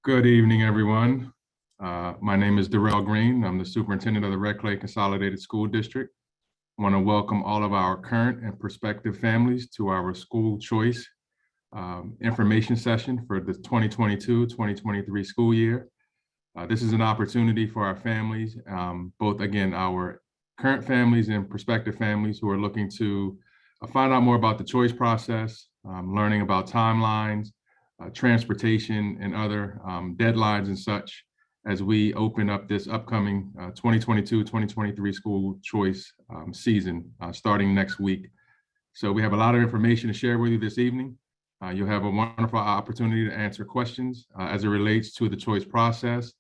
Good evening, everyone. My name is Darrell Green. I'm the superintendent of the Red Clay Consolidated School District. I want to welcome all of our current and prospective families to our school choice information session for the 2022-2023 school year. This is an opportunity for our families, both again, our current families and prospective families who are looking to find out more about the choice process, learning about timelines, transportation and other deadlines and such as we open up this upcoming 2022-2023 school choice season starting next week. So we have a lot of information to share with you this evening. You'll have a wonderful opportunity to answer questions as it relates to the choice process.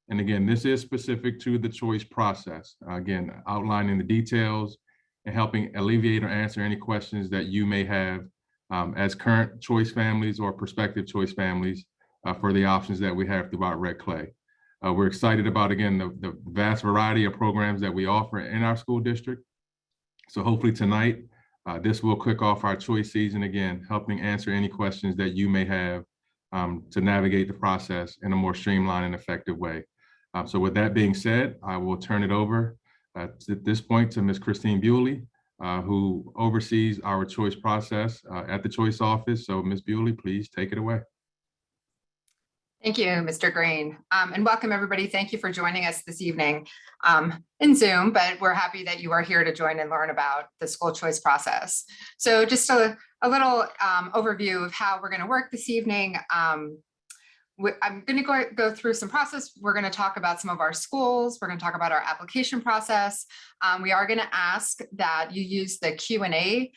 And again, this is specific to the choice process. Again, outlining the details and helping alleviate or answer any questions that you may have as current choice families or prospective choice families for the options that we have throughout Red Clay. We're excited about, again, the vast variety of programs that we offer in our school district. So hopefully tonight, this will kick off our choice season again, helping answer any questions that you may have to navigate the process in a more streamlined and effective way. So with that being said, I will turn it over at this point to Ms. Christine Bewley, who oversees our choice process at the choice office. So Ms. Bewley, please take it away. Thank you, Mr. Green, and welcome everybody. Thank you for joining us this evening in Zoom, but we're happy that you are here to join and learn about the school choice process. So just a little overview of how we're going to work this evening. I'm going to go through some process. We're going to talk about some of our schools. We're going to talk about our application process. We are going to ask that you use the Q&A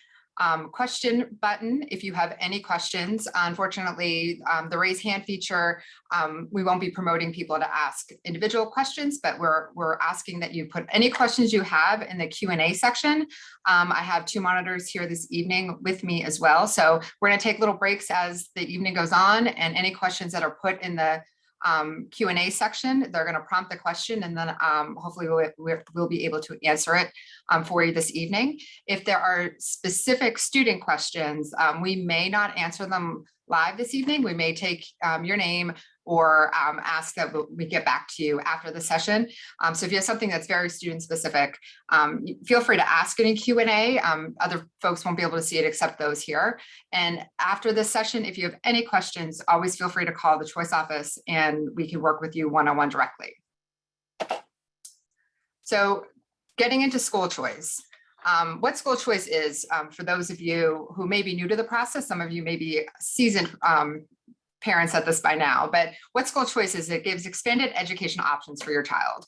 question button if you have any questions. Unfortunately, the raise hand feature, we won't be promoting people to ask individual questions, but we're asking that you put any questions you have in the Q&A section. I have two monitors here this evening with me as well. So we're going to take little breaks as the evening goes on, and any questions that are put in the Q&A section, they're going to prompt the question, and then hopefully we'll be able to answer it for you this evening. If there are specific student questions, we may not answer them live this evening. We may take your name or ask that we get back to you after the session. So if you have something that's very student specific, feel free to ask it in Q&A. Other folks won't be able to see it except those here. And after this session, if you have any questions, always feel free to call the choice office and we can work with you one-on-one directly. So getting into school choice. What school choice is, for those of you who may be new to the process, some of you may be seasoned parents at this by now, but what school choice is, it gives expanded educational options for your child.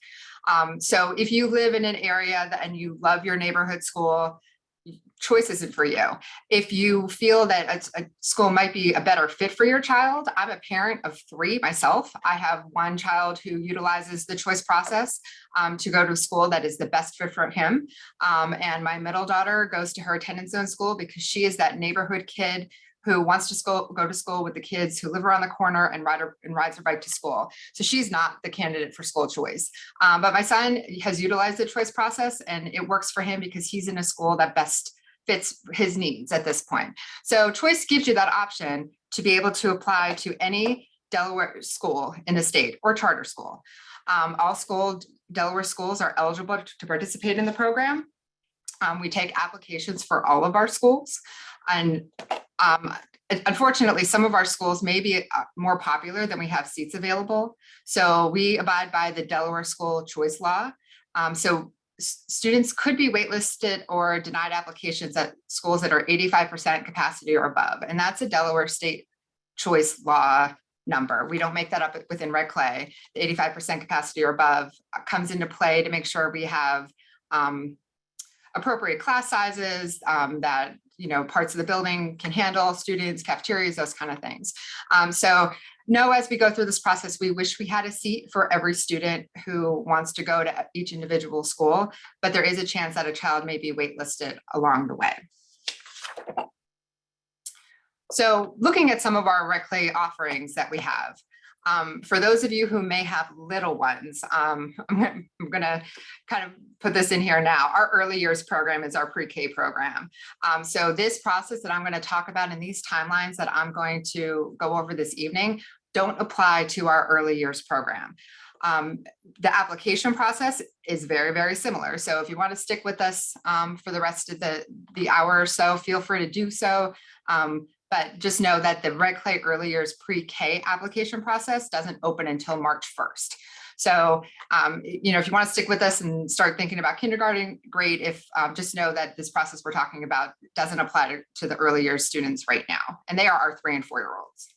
So if you live in an area and you love your neighborhood school, choice isn't for you. If you feel that a school might be a better fit for your child, I'm a parent of three myself. I have one child who utilizes the choice process to go to a school that is the best fit for him. And my middle daughter goes to her attendance zone school because she is that neighborhood kid who wants to go to school with the kids who live around the corner and rides her bike to school. So she's not the candidate for school choice. But my son has utilized the choice process and it works for him because he's in a school that best fits his needs at this point. So choice gives you that option to be able to apply to any Delaware school in the state or charter school. All Delaware schools are eligible to participate in the program. We take applications for all of our schools. And unfortunately, some of our schools may be more popular than we have seats available. So we abide by the Delaware school choice law. So students could be waitlisted or denied applications at schools that are 85% capacity or above. And that's a Delaware state choice law number. We don't make that up within Red Clay. The 85% capacity or above comes into play to make sure we have appropriate class sizes that parts of the building can handle, students, cafeterias, those kind of things. So as we go through this process, we wish we had a seat for every student who wants to go to each individual school, but there is a chance that a child may be waitlisted along the way. So looking at some of our Red Clay offerings that we have, for those of you who may have little ones, I'm going to kind of put this in here now. Our early years program is our pre-K program. So this process that I'm going to talk about in these timelines that I'm going to go over this evening don't apply to our early years program. The application process is very, very similar. So if you want to stick with us for the rest of the hour or so, feel free to do so. But just know that the Red Clay Early Years Pre-K application process doesn't open until March 1st. So, if you want to stick with us and start thinking about kindergarten, great. If just know that this process we're talking about doesn't apply to the early years students right now, and they are our 3- and 4-year-olds.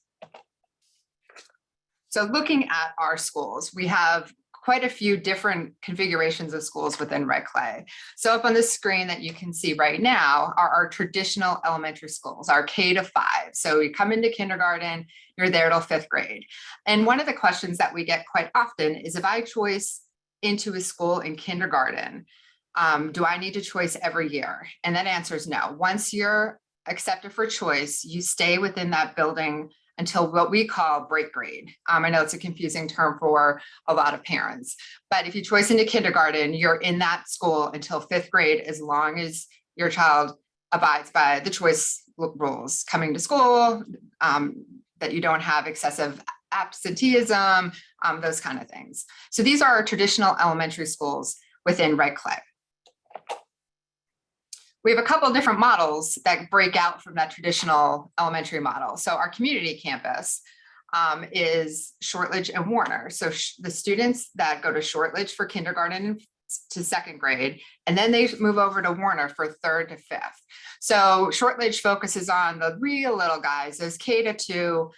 So looking at our schools, we have quite a few different configurations of schools within Red Clay. So up on the screen that you can see right now are our traditional elementary schools, our K-5. So you come into kindergarten, you're there till 5th grade. And one of the questions that we get quite often is, if I choice into a school in kindergarten, do I need to choice every year? And that answer is no. Once you're accepted for choice, you stay within that building until what we call break grade. I know it's a confusing term for a lot of parents, but if you choice into kindergarten, you're in that school until 5th grade, as long as your child abides by the choice rules, coming to school, that you don't have excessive absenteeism, those kind of things. So these are our traditional elementary schools within Red Clay. We have a couple of different models that break out from that traditional elementary model. So our community campus is Shortlidge and Warner. So the students that go to Shortlidge for kindergarten to 2nd grade, and then they move over to Warner for 3rd to 5th. So Shortlidge focuses on the real little guys, those K-2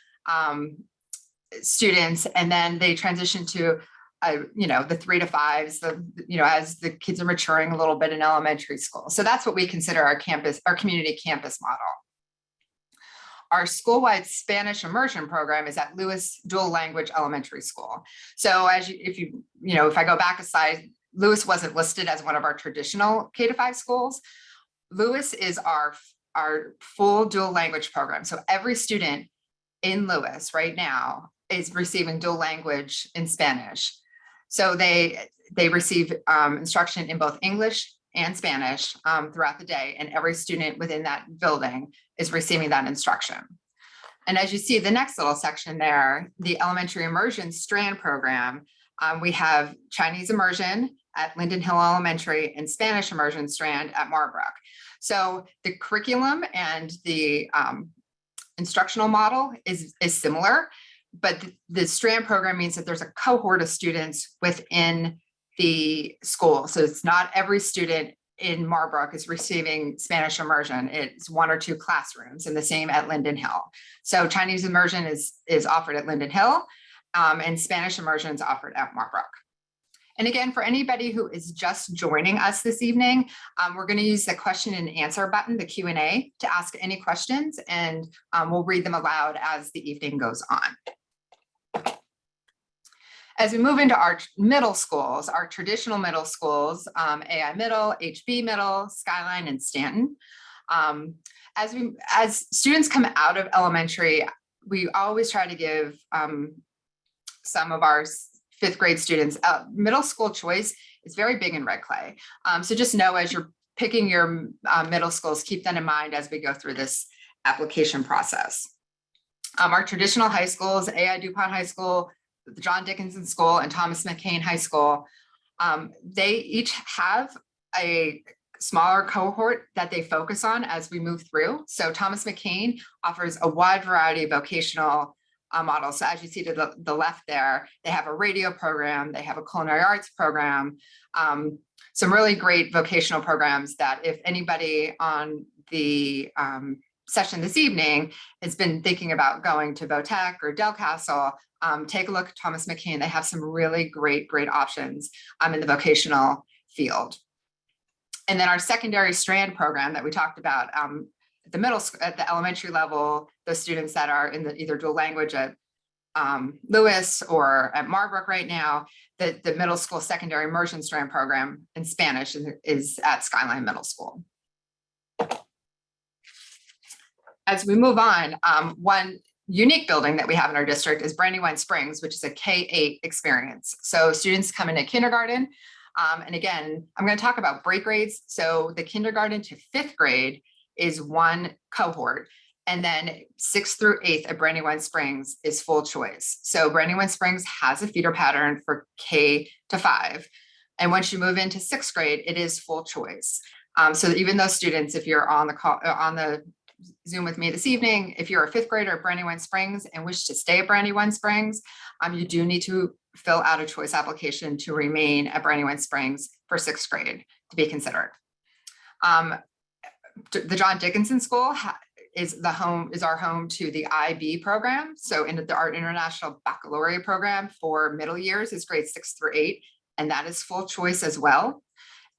students, and then they transition to the 3 to 5s, as the kids are maturing a little bit in elementary school. So that's what we consider our community campus model. Our school-wide Spanish immersion program is at Lewis Dual Language Elementary School. So if I go back a slide, Lewis wasn't listed as one of our traditional K-5 schools. Lewis is our full dual language program. So every student in Lewis right now is receiving dual language in Spanish. So they receive instruction in both English and Spanish throughout the day, and every student within that building is receiving that instruction. And as you see the next little section there, the elementary immersion Strand program, we have Chinese immersion at Linden Hill Elementary and Spanish immersion Strand at Marbrook. So the curriculum and the instructional model is similar, but the Strand program means that there's a cohort of students within the school. So it's not every student in Marbrook is receiving Spanish immersion. It's 1 or 2 classrooms, and the same at Linden Hill. So Chinese immersion is offered at Linden Hill, and Spanish immersion is offered at Marbrook. And again, for anybody who is just joining us this evening, we're going to use the question and answer button, the Q&A, to ask any questions, and we'll read them aloud as the evening goes on. As we move into our middle schools, our traditional middle schools, AI Middle, HB Middle, Skyline, and Stanton. As students come out of elementary, we always try to give some of our 5th grade students middle school choice is very big in Red Clay. So just know, as you're picking your middle schools, keep that in mind as we go through this application process. Our traditional high schools, AI DuPont High School, the John Dickinson School, and Thomas McKean High School, they each have a smaller cohort that they focus on as we move through. So Thomas McKean offers a wide variety of vocational models. So as you see to the left there, they have a radio program, they have a culinary arts program, some really great vocational programs that if anybody on the session this evening has been thinking about going to Votech or Del Castle, take a look at Thomas McKean. They have some really great options in the vocational field. And then our secondary Strand program that we talked about at the elementary level, those students that are in the either dual language at Lewis or at Marbrook right now, the middle school secondary immersion Strand program in Spanish is at Skyline Middle School. As we move on, one unique building that we have in our district is Brandywine Springs, which is a K-8 experience. So students come into kindergarten, and again, I'm going to talk about break grades. So the kindergarten to 5th grade is one cohort, And then 6th through 8th at Brandywine Springs is full choice. So Brandywine Springs has a feeder pattern for K to 5. And once you move into 6th grade, it is full choice. So even those students, if you're on the call, on the Zoom with me this evening, if you're a 5th grader at Brandywine Springs and wish to stay at Brandywine Springs, you do need to fill out a choice application to remain at Brandywine Springs for 6th grade to be considered. The John Dickinson School is our home to the IB program. So in our International Baccalaureate program for middle years is grades 6 through 8, and that is full choice as well.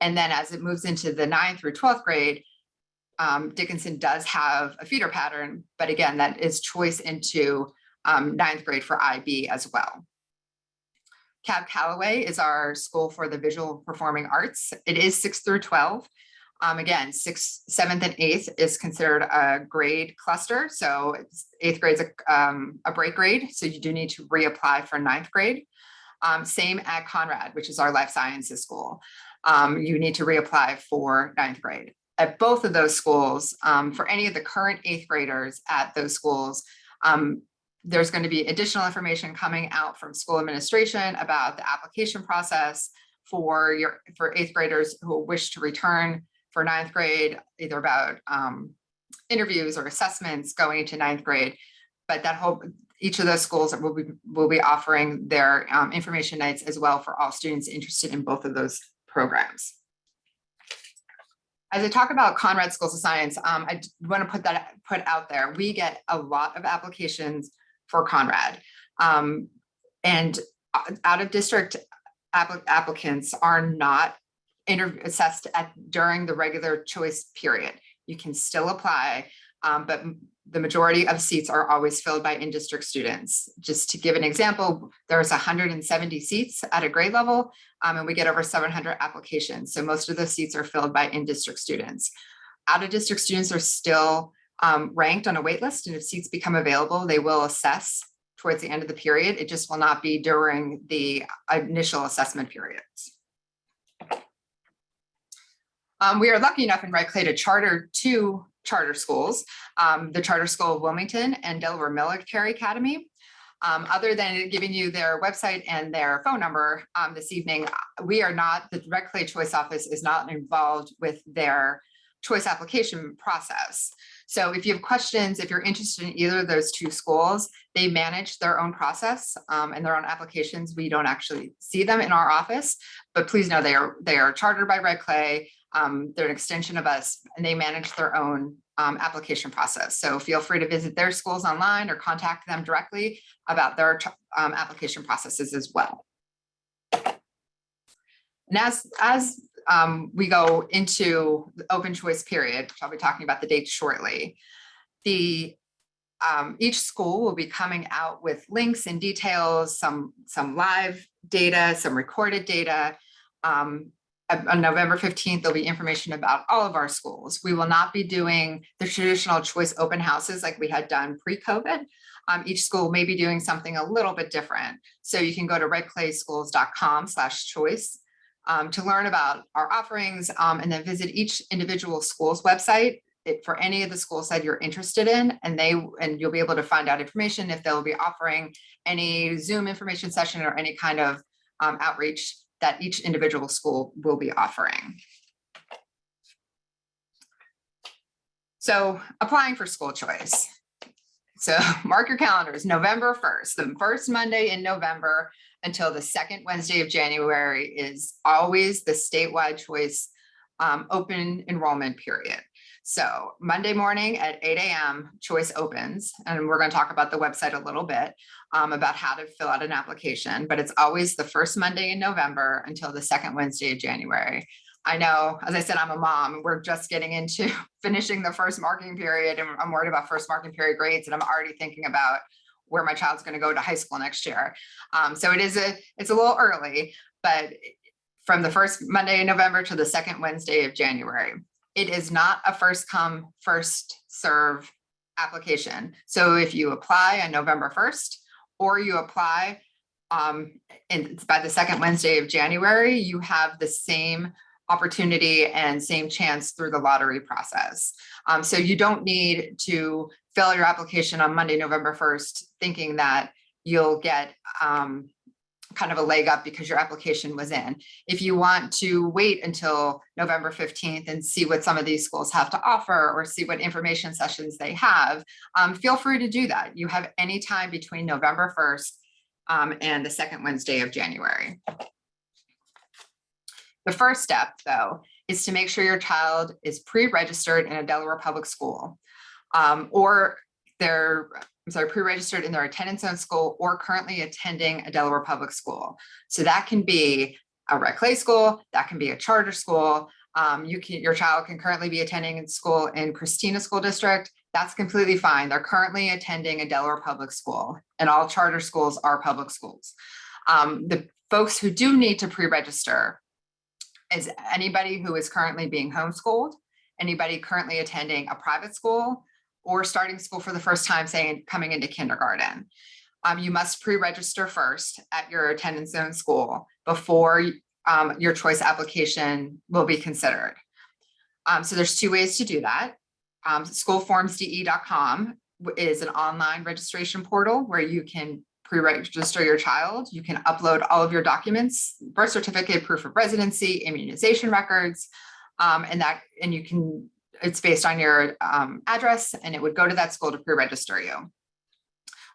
And then as it moves into the 9th through 12th grade, Dickinson does have a feeder pattern, but again, that is choice into 9th grade for IB as well. Calloway is our school for the visual performing arts. It is 6 through 12. Again, 6th, 7th, and 8th is considered a grade cluster. So 8th grade is a break grade. So you do need to reapply for 9th grade. Same at Conrad, which is our life sciences school. You need to reapply for 9th grade. At both of those schools, for any of the current 8th graders at those schools, there's going to be additional information coming out from school administration about the application process for 8th graders who wish to return for 9th grade, either about interviews or assessments going into 9th grade. But each of those schools will be offering their information nights as well for all students interested in both of those programs. As I talk about Conrad Schools of Science, I want to put out there, we get a lot of applications for Conrad. And out of district applicants are not assessed during the regular choice period. You can still apply, but the majority of seats are always filled by in-district students. Just to give an example, there's 170 seats at a grade level, and we get over 700 applications. So most of those seats are filled by in-district students. Out-of-district students are still ranked on a wait list, and if seats become available, they will assess towards the end of the period. It just will not be during the initial assessment periods. We are lucky enough in Red Clay to charter 2 charter schools, the Charter School of Wilmington and Delaware Military Academy. Other than giving you their website and their phone number this evening, the Red Clay Choice Office is not involved with their choice application process. So if you have questions, if you're interested in either of those 2 schools, they manage their own process and their own applications. We don't actually see them in our office, but please know they are chartered by Red Clay. They're an extension of us, and they manage their own application process. So feel free to visit their schools online or contact them directly about their application processes as well. And as we go into the open choice period, which I'll be talking about the dates shortly, each school will be coming out with links and details, some live data, some recorded data. On November 15th, there'll be information about all of our schools. We will not be doing the traditional choice open houses like we had done pre-COVID. Each school may be doing something a little bit different. So you can go to redclayschools.com/choice to learn about our offerings and then visit each individual school's website for any of the schools that you're interested in, and you'll be able to find out information if they'll be offering any Zoom information session or any kind of outreach that each individual school will be offering. So applying for school choice. So mark your calendars, November 1st, the first Monday in November until the second Wednesday of January is always the statewide choice open enrollment period. So Monday morning at 8 a.m. choice opens, and we're going to talk about the website a little bit about how to fill out an application, but it's always the first Monday in November until the second Wednesday of January. I know, as I said, I'm a mom. We're just getting into finishing the first marking period, and I'm worried about first marking period grades, and I'm already thinking about where my child's going to go to high school next year. So it's a little early, but from the first Monday in November to the second Wednesday of January. It is not a first come, first serve application. So if you apply on November 1st, or you apply and it's by the second Wednesday of January, you have the same opportunity and same chance through the lottery process. So you don't need to fill out your application on Monday, November 1st, thinking that you'll get kind of a leg up because your application was in. If you want to wait until November 15th and see what some of these schools have to offer or see what information sessions they have, feel free to do that. You have any time between November 1st and the second Wednesday of January. The first step, though, is to make sure your child is pre-registered in a Delaware public school, or they're pre-registered in their attendance zone school or currently attending a Delaware public school. So that can be a red clay school, that can be a charter school. Your child can currently be attending in school in Christina School District. That's completely fine. They're currently attending a Delaware public school, and all charter schools are public schools. The folks who do need to pre-register is anybody who is currently being homeschooled, anybody currently attending a private school, or starting school for the first time, saying coming into kindergarten. You must pre-register first at your attendance zone school before your choice application will be considered. So there's two ways to do that. Schoolformsde.com is an online registration portal where you can pre-register your child. You can upload all of your documents, birth certificate, proof of residency, immunization records, and you can, it's based on your address, and it would go to that school to pre-register you.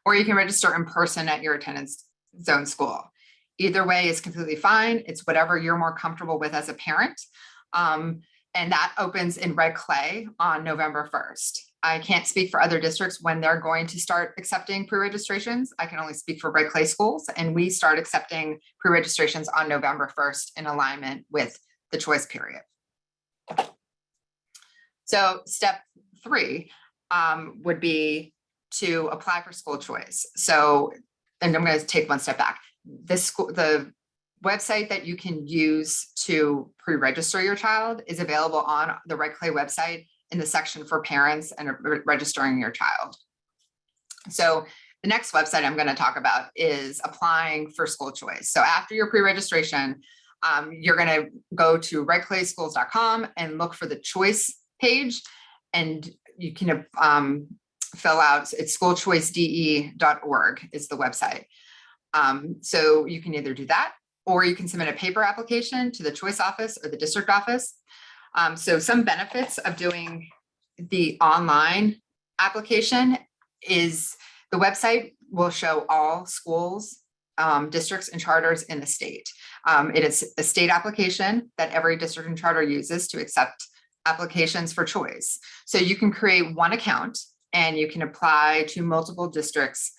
Or you can register in person at your attendance zone school. Either way is completely fine. It's whatever you're more comfortable with as a parent. And that opens in red clay on November 1st. I can't speak for other districts when they're going to start accepting pre-registrations. I can only speak for red clay schools, and we start accepting pre-registrations on November 1st in alignment with the choice period. So step 3 would be to apply for school choice. So, and I'm going to take one step back. The website that you can use to pre-register your child is available on the Red Clay website in the section for parents and registering your child. So the next website I'm going to talk about is applying for school choice. So after your pre-registration, you're going to go to redclayschools.com and look for the choice page, and you can fill out, it's schoolchoicede.org is the website. So you can either do that, or you can submit a paper application to the choice office or the district office. So some benefits of doing the online application is the website will show all schools, districts, and charters in the state. It is a state application that every district and charter uses to accept applications for choice. So you can create one account and you can apply to multiple districts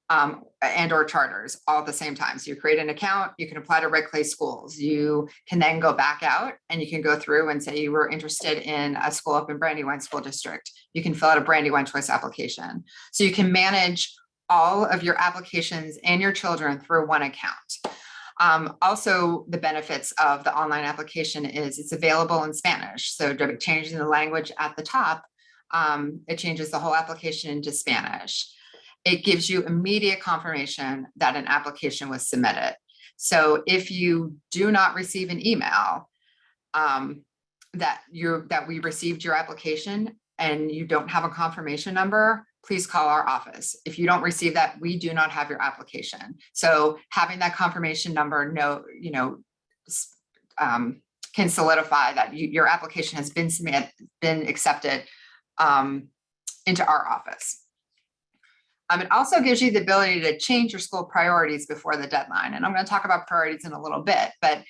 and or charters all at the same time. So you create an account, you can apply to Red Clay schools. You can then go back out and you can go through and say you were interested in a school up in Brandywine School District. You can fill out a Brandywine choice application. So you can manage all of your applications and your children through one account. Also, the benefits of the online application is it's available in Spanish. So changing the language at the top, it changes the whole application into Spanish. It gives you immediate confirmation that an application was submitted. So if you do not receive an email that we received your application and you don't have a confirmation number, please call our office. If you don't receive that, we do not have your application. So having that confirmation number, can solidify that your application has been accepted into our office. It also gives you the ability to change your school priorities before the deadline. And I'm going to talk about priorities in a little bit, but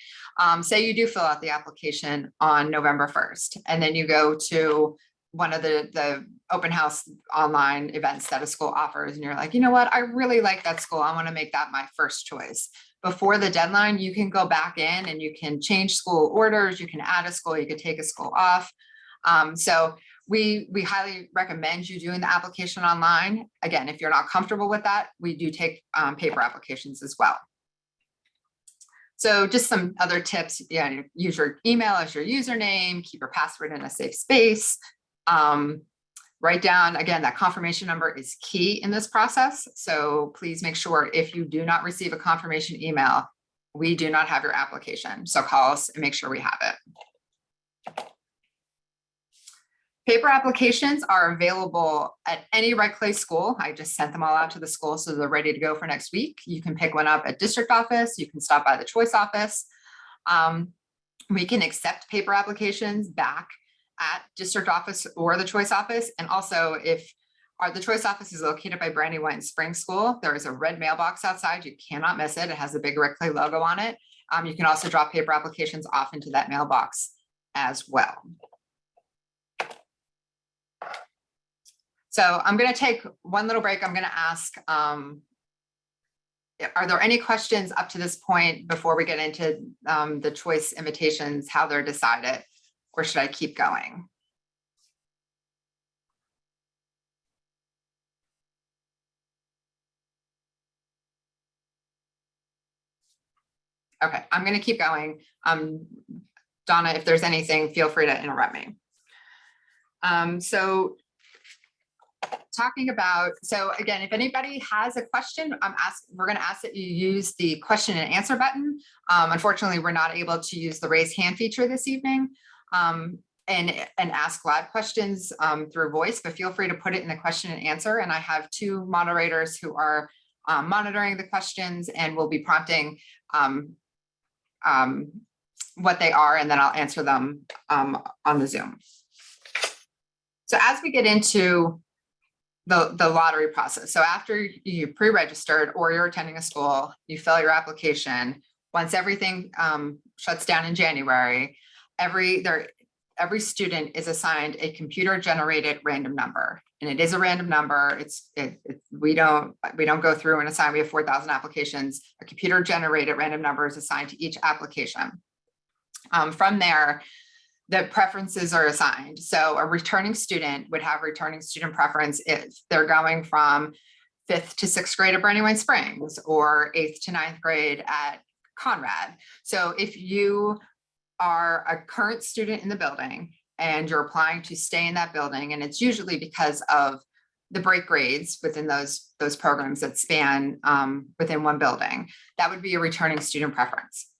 say you do fill out the application on November 1st, and then you go to one of the open house online events that a school offers, and you're like, you know what, I really like that school. I want to make that my first choice. Before the deadline, you can go back in and you can change school orders. You can add a school, you could take a school off. So we highly recommend you doing the application online. Again, if you're not comfortable with that, we do take paper applications as well. So just some other tips, use your email as your username, keep your password in a safe space. Write down, again, that confirmation number is key in this process. So please make sure if you do not receive a confirmation email, we do not have your application. So call us and make sure we have it. Paper applications are available at any Red Clay school. I just sent them all out to the school, so they're ready to go for next week. You can pick one up at district office. You can stop by the choice office. We can accept paper applications back at district office or the choice office. And also, if the choice office is located by Brandywine Spring School, there is a red mailbox outside. You cannot miss it. It has a big Red Clay logo on it. You can also drop paper applications off into that mailbox as well. So I'm going to take one little break. I'm going to ask, are there any questions up to this point before we get into the choice invitations, how they're decided, or should I keep going? Okay, I'm going to keep going. Donna, if there's anything, feel free to interrupt me. Talking about, so again, if anybody has a question, we're going to ask that you use the question and answer button. Unfortunately, we're not able to use the raise hand feature this evening and ask live questions through voice, but feel free to put it in the question and answer. And I have two moderators who are monitoring the questions and will be prompting what they are, and then I'll answer them on the Zoom. So as we get into the lottery process. So after you pre-registered or you're attending a school, you fill your application. Once everything shuts down in January, every student is assigned a computer-generated random number, and it is a random number. We don't go through and assign. We have 4,000 applications. A computer-generated random number is assigned to each application. From there, the preferences are assigned. So a returning student would have returning student preference if they're going from 5th to 6th grade at Brandywine Springs or 8th to 9th grade at Conrad. So if you are a current student in the building and you're applying to stay in that building, and it's usually because of the break grades within those programs that span within one building, that would be a returning student preference.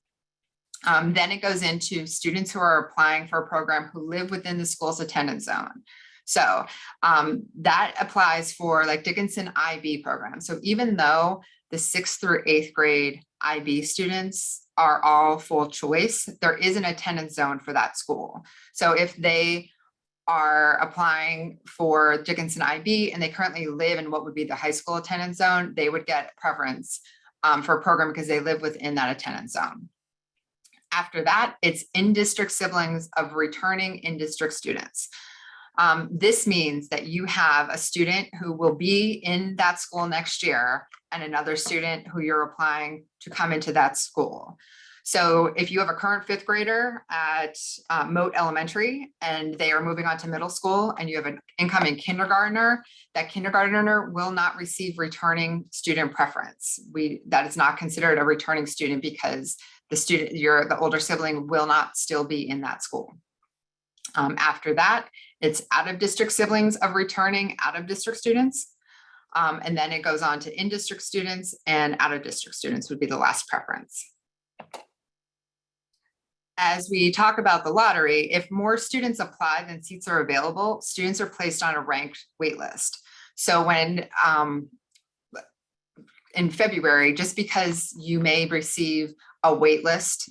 Then it goes into students who are applying for a program who live within the school's attendance zone. So that applies for like Dickinson IB program. So even though the 6th through 8th grade IB students are all full choice, there is an attendance zone for that school. So if they are applying for Dickinson IB and they currently live in what would be the high school attendance zone, they would get preference for a program because they live within that attendance zone. After that, it's in-district siblings of returning in-district students. This means that you have a student who will be in that school next year and another student who you're applying to come into that school. So if you have a current 5th grader at Mote Elementary and they are moving on to middle school and you have an incoming kindergartner, that kindergartner will not receive returning student preference. That is not considered a returning student because the older sibling will not still be in that school. After that, it's out of district siblings of returning out of district students. And then it goes on to in-district students, and out of district students would be the last preference. As we talk about the lottery, if more students apply than seats are available, students are placed on a ranked wait list. So when in February, just because you may receive a waitlist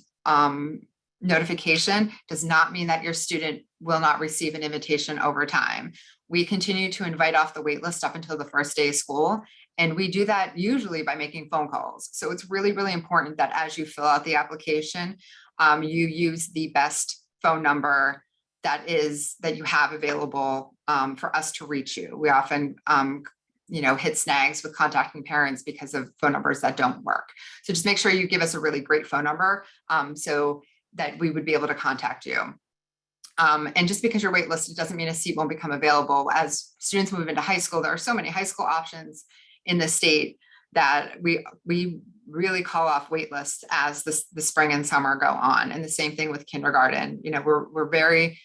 notification does not mean that your student will not receive an invitation over time. We continue to invite off the waitlist up until the first day of school, and we do that usually by making phone calls. So it's really, really important that as you fill out the application, you use the best phone number that you have available for us to reach you. We often hit snags with contacting parents because of phone numbers that don't work. So just make sure you give us a really great phone number so that we would be able to contact you. And just because you're waitlisted doesn't mean a seat won't become available. As students move into high school, there are so many high school options in the state that we really call off wait lists as the spring and summer go on. And the same thing with kindergarten. We're very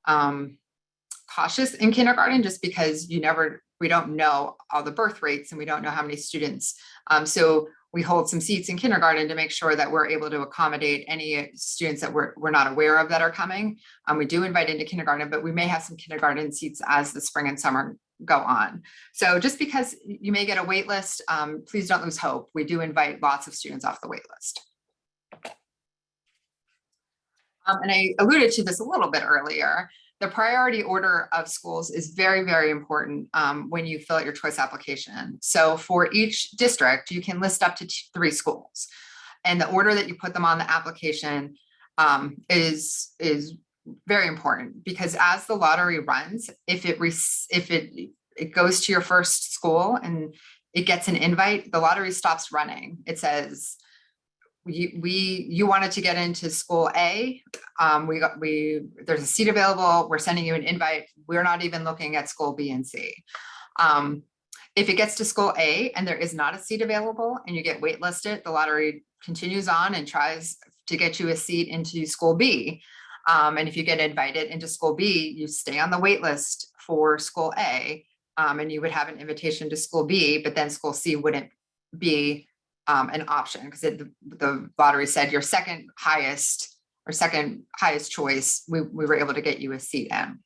cautious in kindergarten just because you never we don't know all the birth rates and we don't know how many students. So we hold some seats in kindergarten to make sure that we're able to accommodate any students that we're not aware of that are coming. We do invite into kindergarten, but we may have some kindergarten seats as the spring and summer go on. So just because you may get a wait list, please don't lose hope. We do invite lots of students off the wait list. And I alluded to this a little bit earlier. The priority order of schools is very, very important when you fill out your choice application. So for each district, you can list up to 3 schools. And the order that you put them on the application is very important, because as the lottery runs, if it goes to your first school and it gets an invite, the lottery stops running. It says, you wanted to get into school A, there's a seat available, we're sending you an invite, we're not even looking at school B and C. If it gets to school A and there is not a seat available and you get waitlisted, the lottery continues on and tries to get you a seat into school B. And if you get invited into school B, you stay on the wait list for school A, and you would have an invitation to school B, but then school C wouldn't be an option, because the lottery said your second highest choice, we were able to get you a seat in.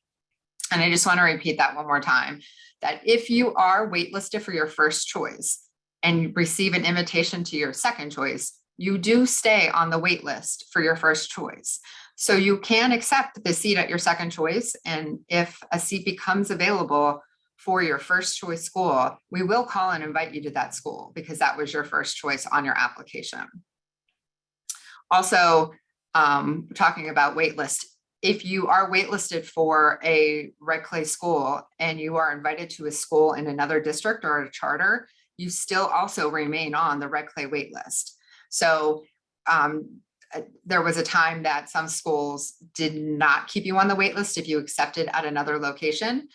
And I just want to repeat that one more time, that if you are waitlisted for your first choice and you receive an invitation to your second choice, you do stay on the wait list for your first choice. So you can accept the seat at your second choice. And if a seat becomes available for your first choice school, we will call and invite you to that school because that was your first choice on your application. Also, talking about waitlist, if you are waitlisted for a red clay school and you are invited to a school in another district or a charter, you still also remain on the red clay waitlist. So there was a time that some schools did not keep you on the waitlist if you accepted at another location.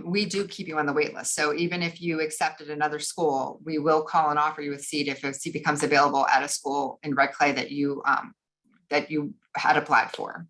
We do keep you on the wait list. So even if you accepted another school, we will call and offer you a seat if a seat becomes available at a school in red clay that you had applied for.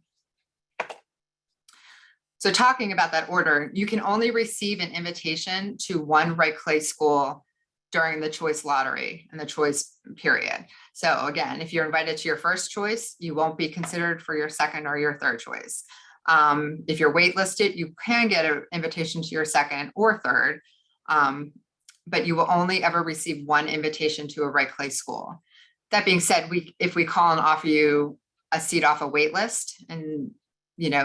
So talking about that order, you can only receive an invitation to one red clay school during the choice lottery and the choice period. So again, if you're invited to your first choice, you won't be considered for your second or your third choice. If you're waitlisted, you can get an invitation to your second or third, but you will only ever receive one invitation to a red clay school. That being said, if we call and offer you a seat off a wait list and,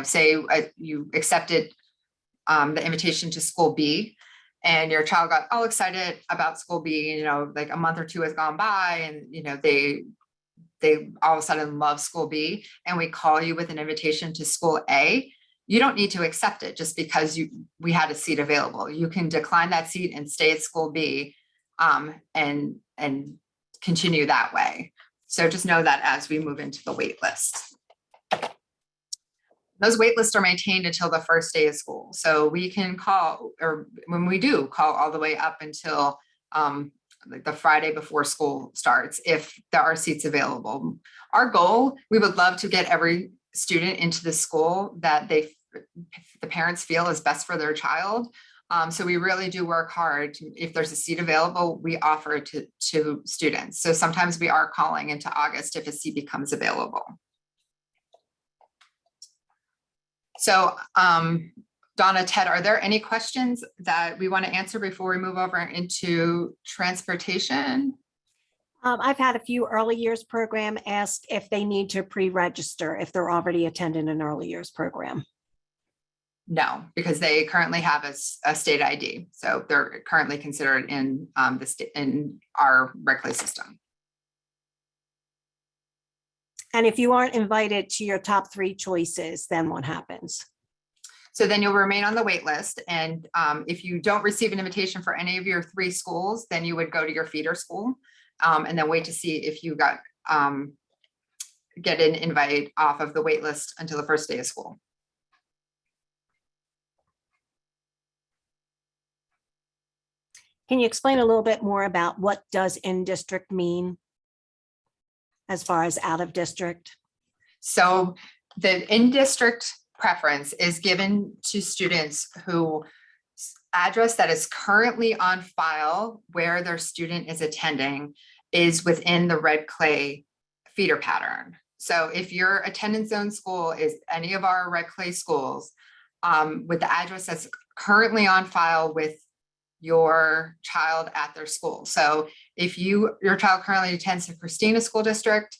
say you accepted the invitation to school B and your child got all excited about school B, like a month or 2 has gone by and, they all of a sudden love school B and we call you with an invitation to school A, you don't need to accept it just because we had a seat available. You can decline that seat and stay at school B and continue that way. So just know that as we move into the wait list. Those wait lists are maintained until the first day of school. So we can call, or when we do, call all the way up until like the Friday before school starts, if there are seats available. Our goal, we would love to get every student into the school that the parents feel is best for their child. So we really do work hard. If there's a seat available, we offer it to students. So sometimes we are calling into August if a seat becomes available. So Donna, Ted, are there any questions that we want to answer before we move over into transportation? I've had a few early years program ask if they need to pre-register if they're already attending an early years program. No, because they currently have a state ID. So they're currently considered in in our red clay system. And if you aren't invited to your top 3 choices, then what happens? So then you'll remain on the wait list. And if you don't receive an invitation for any of your 3 schools, then you would go to your feeder school and then wait to see if you get an invite off of the wait list until the first day of school. Can you explain a little bit more about what does in-district mean as far as out of district? So the in-district preference is given to students who address that is currently on file where their student is attending is within the red clay feeder pattern. So if your attendance zone school is any of our red clay schools, with the address that's currently on file with your child at their school. So if your child currently attends the Christina School District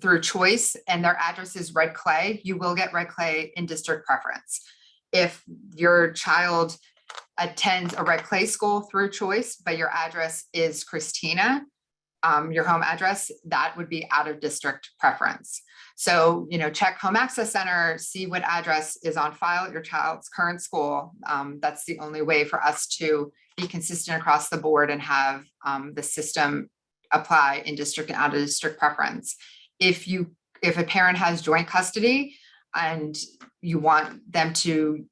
through choice and their address is red clay, you will get red clay in district preference. If your child attends a red clay school through choice, but your address is Christina, your home address, that would be out of district preference. So, check Home Access Center, see what address is on file at your child's current school. That's the only way for us to be consistent across the board and have the system apply in district and out of district preference. If a parent has joint custody and you want them to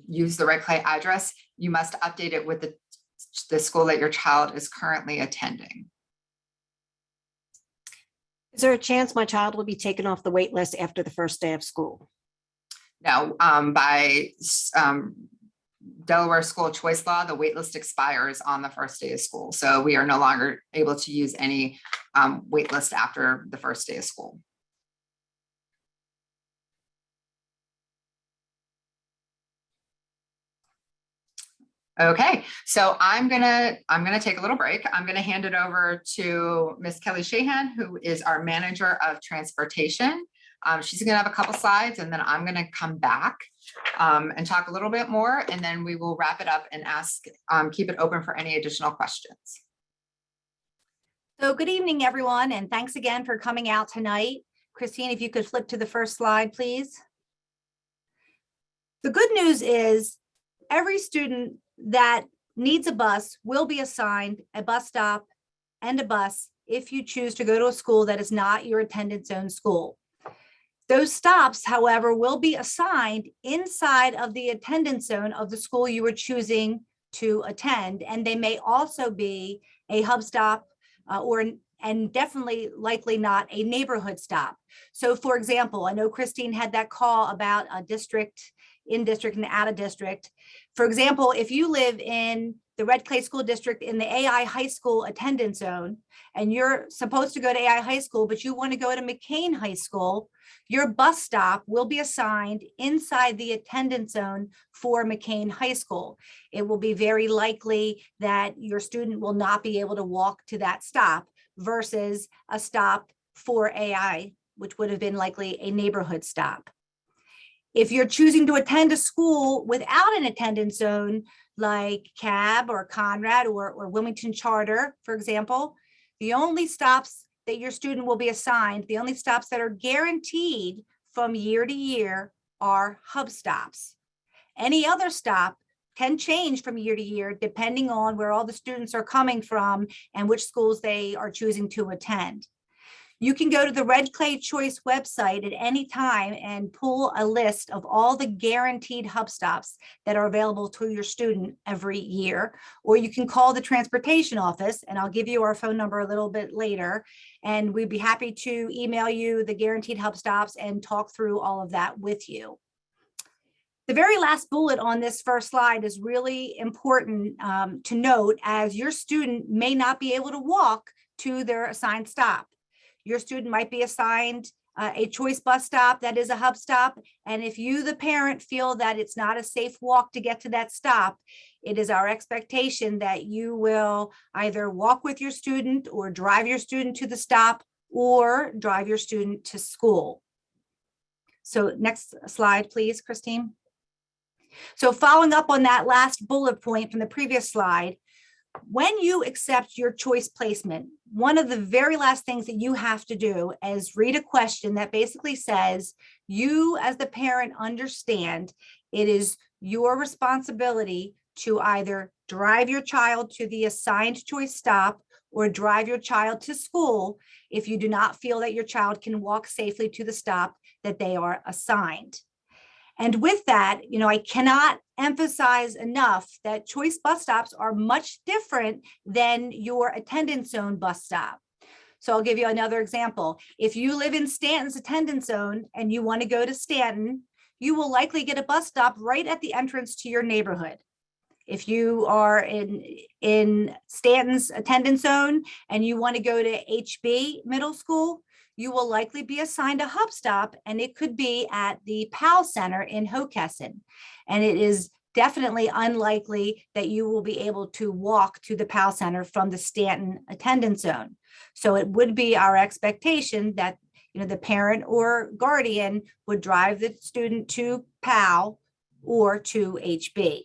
use the red clay address, you must update it with the school that your child is currently attending. Is there a chance my child will be taken off the wait list after the first day of school? Now, by Delaware school choice law, the wait list expires on the first day of school. So we are no longer able to use any wait list after the first day of school. Okay, so I'm gonna take a little break. I'm gonna hand it over to Miss Kelly Shahan, who is our manager of transportation. She's gonna have a couple slides and then I'm gonna come back and talk a little bit more, and then we will wrap it up and keep it open for any additional questions. So good evening, everyone, and thanks again for coming out tonight. Christine, if you could flip to the first slide, please. The good news is every student that needs a bus will be assigned a bus stop and a bus if you choose to go to a school that is not your attendance zone school. Those stops, however, will be assigned inside of the attendance zone of the school you are choosing to attend, and they may also be a hub stop and definitely likely not a neighborhood stop. So for example, I know Christine had that call about a district, in district and out of district. For example, if you live in the Red Clay School District in the AI High School attendance zone, and you're supposed to go to AI High School, but you want to go to McKean High School, your bus stop will be assigned inside the attendance zone for McKean High School. It will be very likely that your student will not be able to walk to that stop versus a stop for AI, which would have been likely a neighborhood stop. If you're choosing to attend a school without an attendance zone, like CAB or Conrad or Wilmington Charter, for example, the only stops that your student will be assigned, the only stops that are guaranteed from year to year are hub stops. Any other stop can change from year to year depending on where all the students are coming from and which schools they are choosing to attend. You can go to the Red Clay Choice website at any time and pull a list of all the guaranteed hub stops that are available to your student every year, or you can call the transportation office, and I'll give you our phone number a little bit later, and we'd be happy to email you the guaranteed hub stops and talk through all of that with you. The very last bullet on this first slide is really important to note, as your student may not be able to walk to their assigned stop. Your student might be assigned a choice bus stop that is a hub stop. And if you, the parent, feel that it's not a safe walk to get to that stop, it is our expectation that you will either walk with your student or drive your student to the stop or drive your student to school. So next slide, please, Christine. So following up on that last bullet point from the previous slide, when you accept your choice placement, one of the very last things that you have to do is read a question that basically says, you as the parent understand it is your responsibility to either drive your child to the assigned choice stop or drive your child to school if you do not feel that your child can walk safely to the stop that they are assigned. And with that, I cannot emphasize enough that choice bus stops are much different than your attendance zone bus stop. So I'll give you another example. If you live in Stanton's attendance zone and you want to go to Stanton, you will likely get a bus stop right at the entrance to your neighborhood. If you are in Stanton's attendance zone and you want to go to HB Middle School, you will likely be assigned a hub stop, and it could be at the PAL Center in Hockessin. And it is definitely unlikely that you will be able to walk to the PAL Center from the Stanton attendance zone. So it would be our expectation that the parent or guardian would drive the student to PAL or to HB.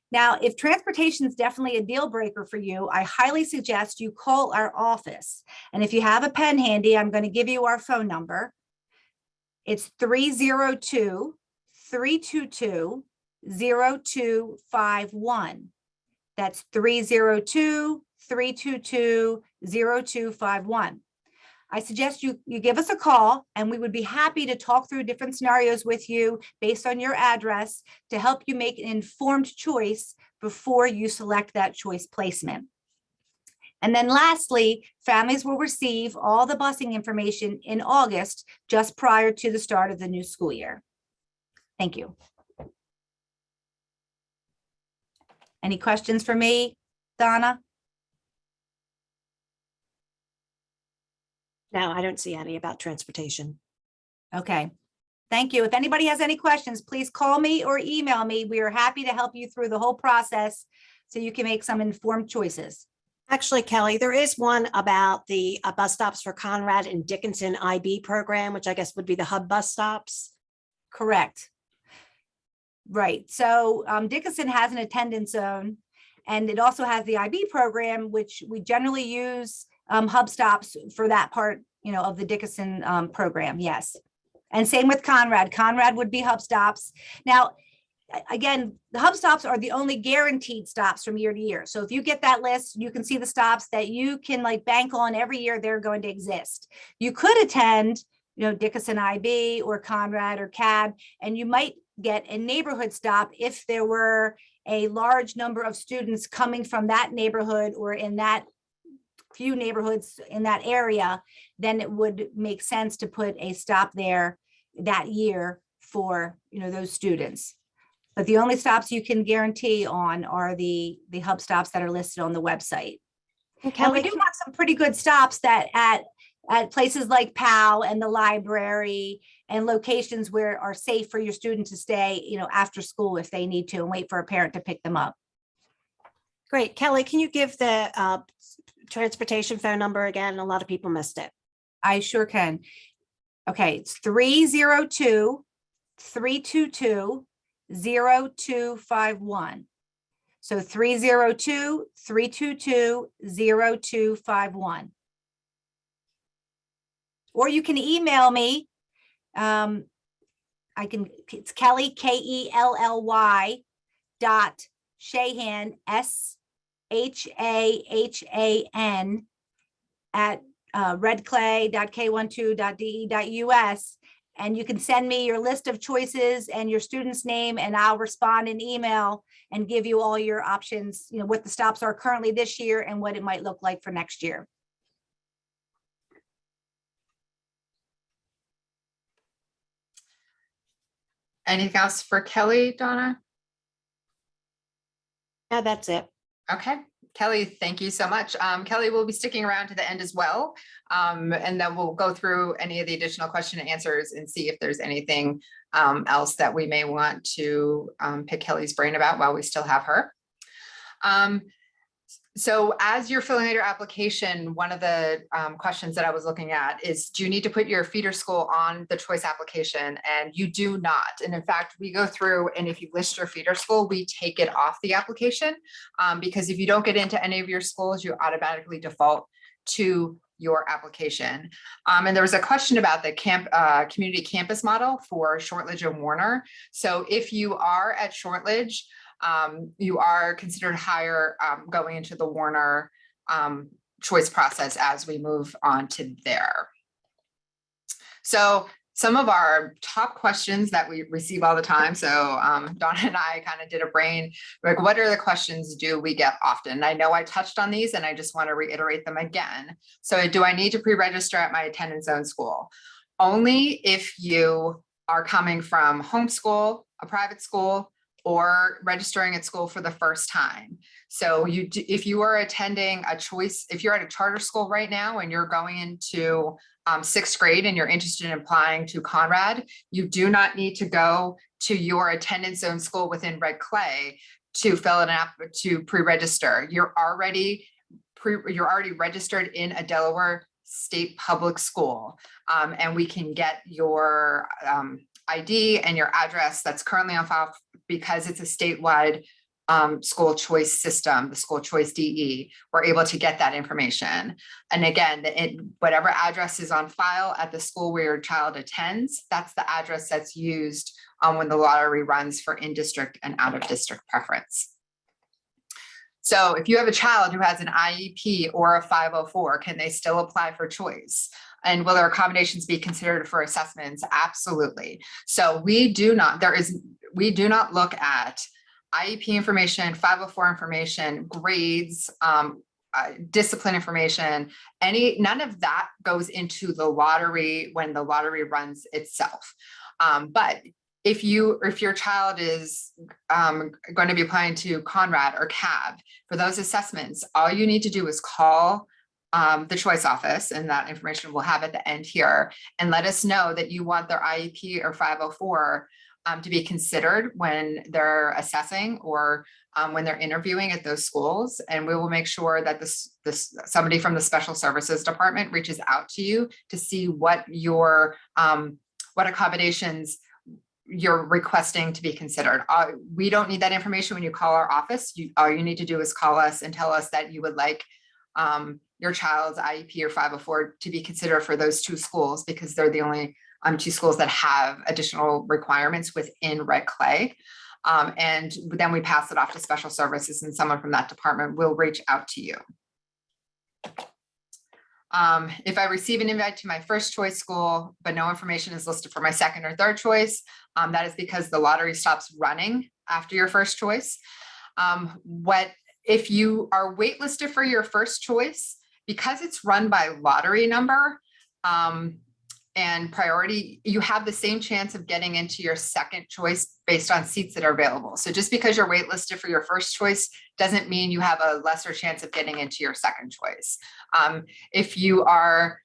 Now, if transportation is definitely a deal breaker for you, I highly suggest you call our office. And if you have a pen handy, I'm going to give you our phone number. It's 302-322-0251. That's 302-322-0251. I suggest you give us a call, and we would be happy to talk through different scenarios with you based on your address to help you make an informed choice before you select that choice placement. And then lastly, families will receive all the busing information in August, just prior to the start of the new school year. Thank you. Any questions for me, Donna? No, I don't see any about transportation. Okay, thank you. If anybody has any questions, please call me or email me. We are happy to help you through the whole process so you can make some informed choices. Actually, Kelly, there is one about the bus stops for Conrad and Dickinson IB program, which I guess would be the hub bus stops. Correct. Right. So Dickinson has an attendance zone, and it also has the IB program, which we generally use hub stops for that part, of the Dickinson program. Yes. And same with Conrad. Conrad would be hub stops. Now, again, the hub stops are the only guaranteed stops from year to year. So if you get that list, you can see the stops that you can bank on every year they're going to exist. You could attend, Dickinson IB or Conrad or CAB, and you might get a neighborhood stop if there were a large number of students coming from that neighborhood or in that few neighborhoods in that area. Then it would make sense to put a stop there that year for those students. But the only stops you can guarantee on are the hub stops that are listed on the website. And we do have some pretty good stops that at places like PAL and the library and locations where are safe for your student to stay, after school if they need to, and wait for a parent to pick them up. Great. Kelly, can you give the transportation phone number again? A lot of people missed it. I sure can. Okay, it's 302-322-0251. So 302-322-0251. Or you can email me. It's Kelly, Kelly .Shahan, SHAHAN at redclay.k12.de.us. And you can send me your list of choices and your student's name, and I'll respond in email and give you all your options, what the stops are currently this year and what it might look like for next year. Anything else for Kelly, Donna? No, that's it. Okay, Kelly, thank you so much. Kelly will be sticking around to the end as well. And then we'll go through any of the additional question and answers and see if there's anything else that we may want to pick Kelly's brain about while we still have her. So as you're filling out your application, one of the questions that I was looking at is, do you need to put your feeder school on the choice application? And you do not. And in fact, we go through, and if you list your feeder school, we take it off the application because if you don't get into any of your schools, you automatically default to your application. And there was a question about the community campus model for Shortlidge and Warner. So if you are at Shortlidge, you are considered higher going into the Warner choice process as we move on to there. So some of our top questions that we receive all the time. So Donna and I kind of did a brain, like, what are the questions do we get often? And I know I touched on these and I just want to reiterate them again. So do I need to pre-register at my attendance zone school? Only if you are coming from homeschool, a private school, or registering at school for the first time. So if you are attending a choice, if you're at a charter school right now and you're going into 6th grade and you're interested in applying to Conrad, you do not need to go to your attendance zone school within Red Clay to fill an app to pre-register. You're already registered in a Delaware state public school, and we can get your ID and your address that's currently on file because it's a statewide school choice system, the school choice DE. We're able to get that information. And again, whatever address is on file at the school where your child attends, that's the address that's used when the lottery runs for in-district and out-of-district preference. So if you have a child who has an IEP or a 504, can they still apply for choice? And will their accommodations be considered for assessments? Absolutely. So we do not look at IEP information, 504 information, grades, discipline information, none of that goes into the lottery when the lottery runs itself. But if your child is going to be applying to Conrad or CAB for those assessments, all you need to do is call the choice office, and that information we'll have at the end here, and let us know that you want their IEP or 504 to be considered when they're assessing or when they're interviewing at those schools. And we will make sure that somebody from the special services department reaches out to you to see what accommodations you're requesting to be considered. We don't need that information when you call our office. All you need to do is call us and tell us that you would like your child's IEP or 504 to be considered for those 2 schools, because they're the only 2 schools that have additional requirements within Red Clay. And then we pass it off to special services, and someone from that department will reach out to you. If I receive an invite to my first choice school, but no information is listed for my second or third choice, that is because the lottery stops running after your first choice. If you are waitlisted for your first choice, because it's run by lottery number and priority, you have the same chance of getting into your second choice based on seats that are available. So just because you're waitlisted for your first choice doesn't mean you have a lesser chance of getting into your second choice. If you are,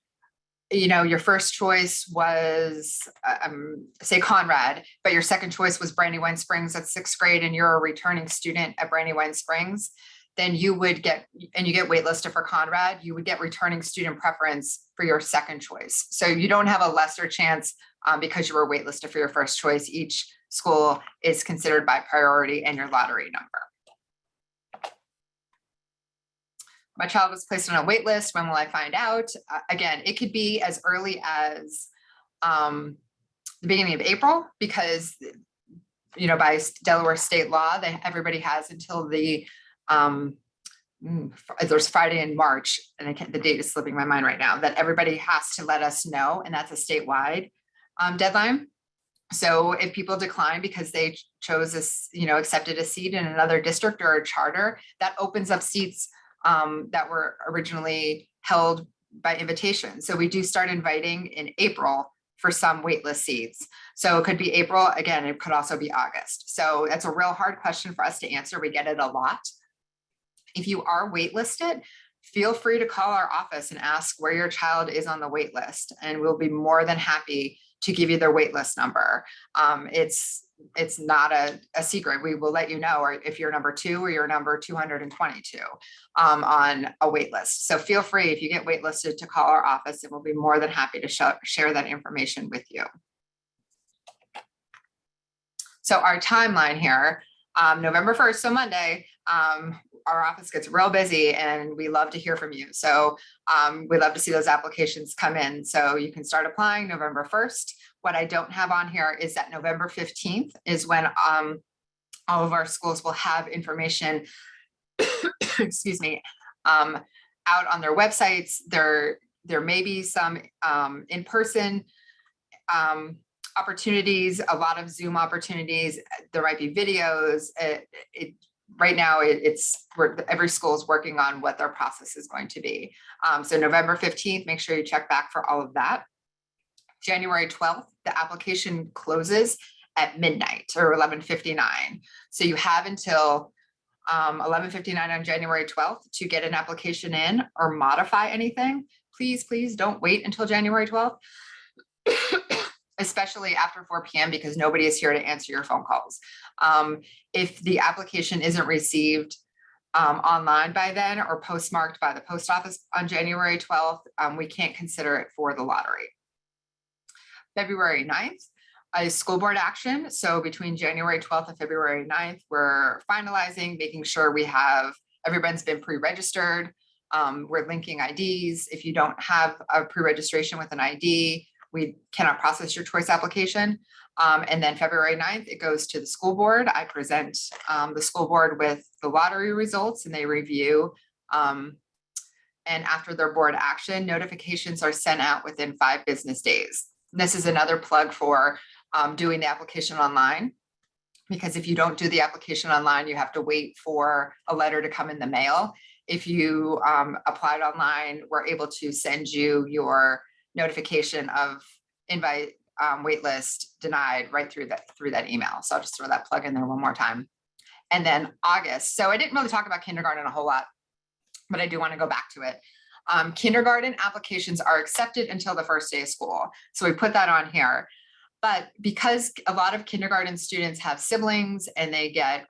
your first choice was, say Conrad, but your second choice was Brandywine Springs at 6th grade, and you're a returning student at Brandywine Springs, then you get waitlisted for Conrad, you would get returning student preference for your second choice. So you don't have a lesser chance because you were waitlisted for your first choice. Each school is considered by priority and your lottery number. My child was placed on a wait list. When will I find out? Again, it could be as early as the beginning of April, because by Delaware state law, everybody has until there's Friday in March, and the date is slipping my mind right now, that everybody has to let us know, and that's a statewide deadline. So if people decline because they chose accepted a seat in another district or a charter, that opens up seats that were originally held by invitation. So we do start inviting in April for some waitlist seats. So it could be April, again, it could also be August. So that's a real hard question for us to answer. We get it a lot. If you are waitlisted, feel free to call our office and ask where your child is on the wait list, and we'll be more than happy to give you their wait list number. It's not a secret. We will let you know, or if you're number 2 or you're number 222 on a wait list. So feel free, if you get waitlisted, to call our office, and we'll be more than happy to share that information with you. So our timeline here, November 1st, so Monday, our office gets real busy, and we love to hear from you. So we love to see those applications come in. So you can start applying November 1st. What I don't have on here is that November 15th is when all of our schools will have information, excuse me, out on their websites. There may be some in-person opportunities, a lot of Zoom opportunities. There might be videos. Right now, every school is working on what their process is going to be. So November 15th, make sure you check back for all of that. January 12th, the application closes at midnight or 11:59. So you have until 11:59 on January 12th to get an application in or modify anything. Please, please don't wait until January 12th, especially after 4 p.m. because nobody is here to answer your phone calls. If the application isn't received online by then or postmarked by the post office on January 12th, we can't consider it for the lottery. February 9th is school board action. So between January 12th and February 9th, we're finalizing, making sure we have, everyone's been pre-registered. We're linking IDs. If you don't have a pre-registration with an ID, we cannot process your choice application. And then February 9th, it goes to the school board. I present the school board with the lottery results and they review. And after their board action, notifications are sent out within 5 business days. This is another plug for doing the application online, because if you don't do the application online, you have to wait for a letter to come in the mail. If you applied online, we're able to send you your notification of invite, waitlist denied right through that email. So I'll just throw that plug in there one more time. And then August. So I didn't really talk about kindergarten a whole lot, but I do want to go back to it. Kindergarten applications are accepted until the first day of school. So we put that on here. But because a lot of kindergarten students have siblings and they get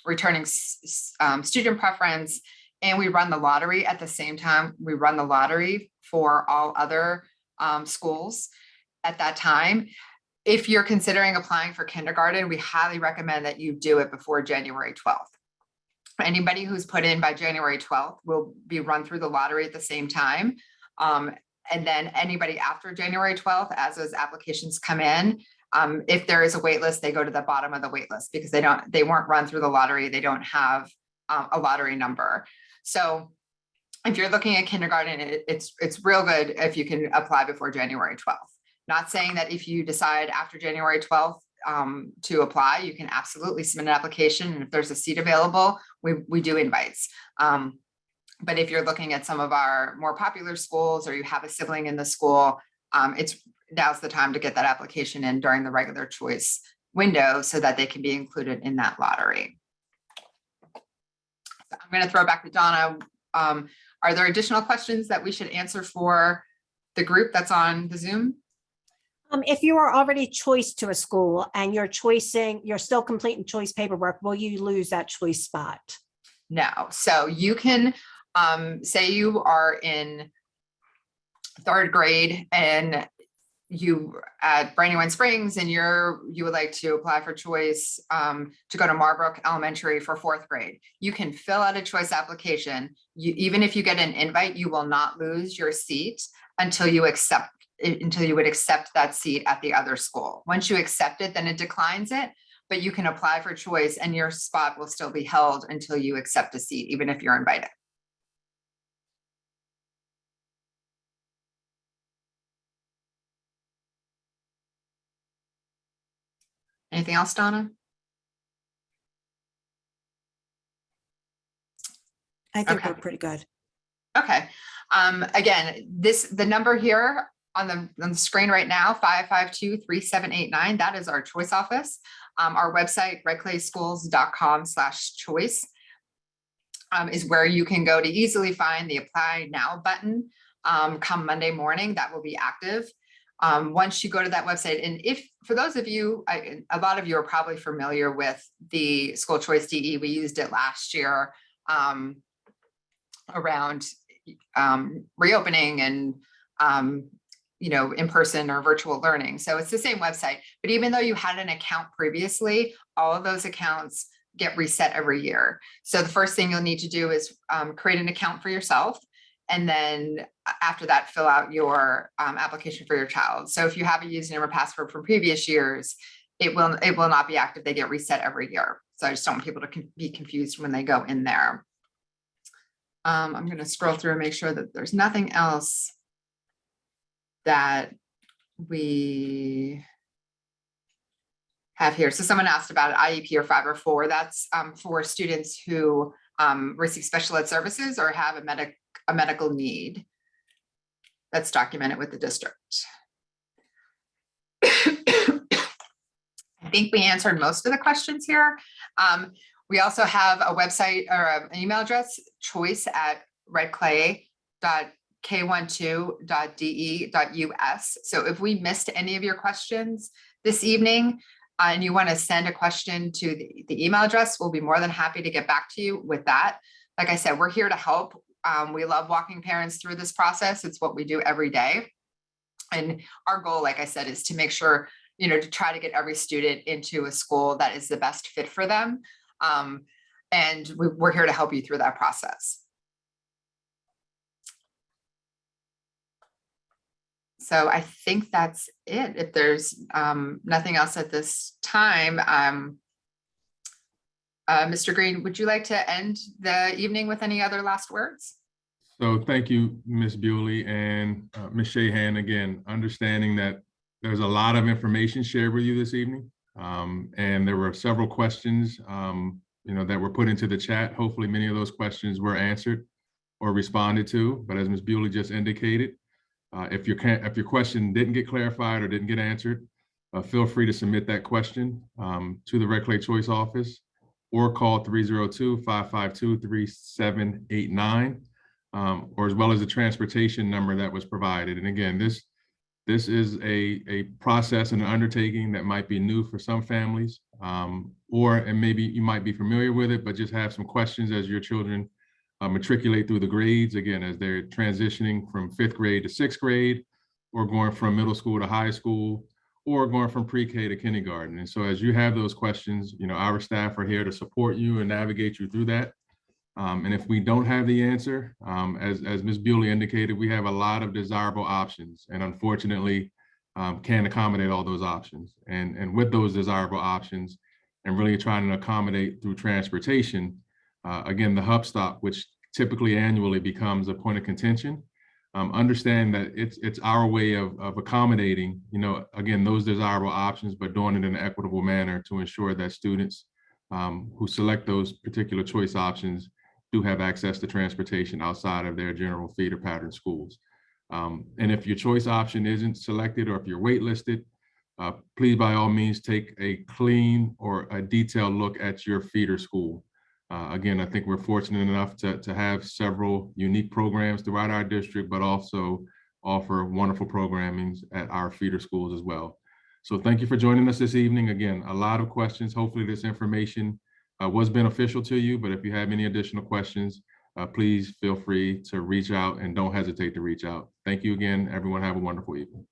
returning student preference, and we run the lottery at the same time, we run the lottery for all other schools at that time. If you're considering applying for kindergarten, we highly recommend that you do it before January 12th. Anybody who's put in by January 12th will be run through the lottery at the same time. And then anybody after January 12th, as those applications come in, if there is a wait list, they go to the bottom of the wait list because they weren't run through the lottery. They don't have a lottery number. So if you're looking at kindergarten, it's real good if you can apply before January 12th. Not saying that if you decide after January 12th to apply, you can absolutely submit an application. And if there's a seat available, we do invites. But if you're looking at some of our more popular schools or you have a sibling in the school, now's the time to get that application in during the regular choice window so that they can be included in that lottery. So I'm going to throw it back to Donna. Are there additional questions that we should answer for the group that's on the Zoom? If you are already choiced to a school and you're still completing choice paperwork, will you lose that choice spot? No. So you can say you are in 3rd grade and you at Brandywine Springs and you would like to apply for choice to go to Marbrook Elementary for 4th grade. You can fill out a choice application. Even if you get an invite, you will not lose your seat until you would accept that seat at the other school. Once you accept it, then it declines it, but you can apply for choice and your spot will still be held until you accept a seat, even if you're invited. Anything else, Donna? I think Okay. we're pretty good. Okay. Again, the number here on the screen right now, 552-3789, that is our choice office. Our website, redclayschools.com/choice is where you can go to easily find the apply now button. Come Monday morning, that will be active. Once you go to that website, and if for those of you, a lot of you are probably familiar with the school choice DE. We used it last year around reopening and in-person or virtual learning. So it's the same website, but even though you had an account previously, all of those accounts get reset every year. So the first thing you'll need to do is create an account for yourself. And then after that, fill out your application for your child. So if you have a username or password from previous years, it will not be active. They get reset every year. So I just don't want people to be confused when they go in there. I'm going to scroll through and make sure that there's nothing else that we have here. So someone asked about IEP or 5 or 4. That's for students who receive special ed services or have a medical need that's documented with the district. I think we answered most of the questions here. We also have a website or an email address, choice@redclay.k12.de.us. So if we missed any of your questions this evening and you want to send a question to the email address, we'll be more than happy to get back to you with that. Like I said, we're here to help. We love walking parents through this process. It's what we do every day. And our goal, like I said, is to make sure, to try to get every student into a school that is the best fit for them. And we're here to help you through that process. So I think that's it. If there's nothing else at this time, Mr. Green, would you like to end the evening with any other last words? So thank you, Ms. Bewley and Ms. Shahan, again, understanding that there's a lot of information shared with you this evening. And there were several questions, that were put into the chat. Hopefully many of those questions were answered or responded to, but as Ms. Bewley just indicated, if your question didn't get clarified or didn't get answered, feel free to submit that question to the Red Clay Choice office or call 302-552-3789, or as well as the transportation number that was provided. And again, this is a process and an undertaking that might be new for some families, and maybe you might be familiar with it, but just have some questions as your children matriculate through the grades, again, as they're transitioning from 5th grade to 6th grade, or going from middle school to high school, or going from pre-K to kindergarten. And so as you have those questions, our staff are here to support you and navigate you through that. And if we don't have the answer, as Ms. Bewley indicated, we have a lot of desirable options, and unfortunately can't accommodate all those options. And with those desirable options and really trying to accommodate through transportation, again, the hub stop, which typically annually becomes a point of contention, understand that it's our way of accommodating, again, those desirable options, but doing it in an equitable manner to ensure that students who select those particular choice options do have access to transportation outside of their general feeder pattern schools. And if your choice option isn't selected, or if you're waitlisted, please by all means take a clean or a detailed look at your feeder school. Again, I think we're fortunate enough to have several unique programs throughout our district, but also offer wonderful programming at our feeder schools as well. So thank you for joining us this evening. Again, a lot of questions. Hopefully this information was beneficial to you, but if you have any additional questions, please feel free to reach out and don't hesitate to reach out. Thank you again, everyone. Have a wonderful evening.